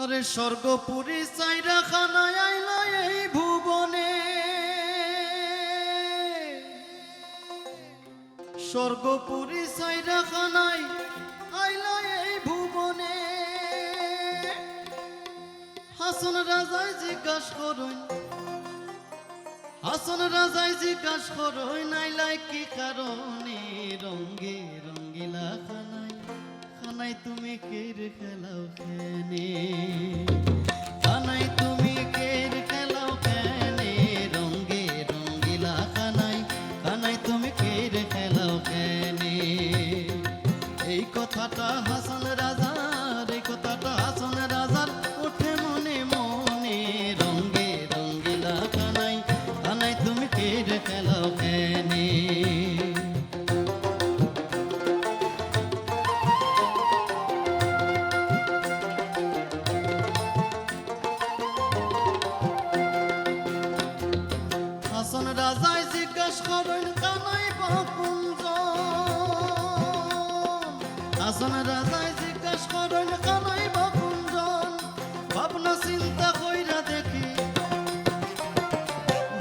আরে স্বর্গপুরী চাইরা খানায় আইলা এই ভুবনে, স্বর্গপুরী চাইরা খানায় আইলা এই ভুবনে। হাসন রাজায় জিজ্ঞাসা করুন, হাসন রাজায় জিজ্ঞাসা করুন আইলাই কি কারণে রঙ্গে রঙ্গিলা খানায়, খানায় তুমি কের খেলাও খেনে, খানায় তুমি কের খেলাও খেনে, রঙ্গে রঙ্গিলা খানায়, খানায় তুমি কের খেলাও খেনে। এই কথাটা হাসন রাজার, এই কথাটা হাসন রাজার ওঠে মনে মনে, রঙ্গে রঙ্গিলা খানায়, খানায় তুমি কের খেলাও খেনে। হাসন রাজায় জিজ্ঞাসা করেন কানাই বাকুঞ্জ, হাসন রাজায় জিজ্ঞাসা করেন কানাই বাকুঞ্জ, ভাবনা চিন্তা কইরা দেখি,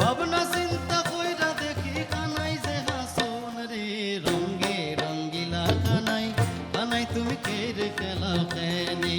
ভাবনা চিন্তা কইরা দেখি কানাই যে হাসন রে, রঙ্গে রঙ্গিলা কানাই, কানাই তুমি কের খেলাও খেনে।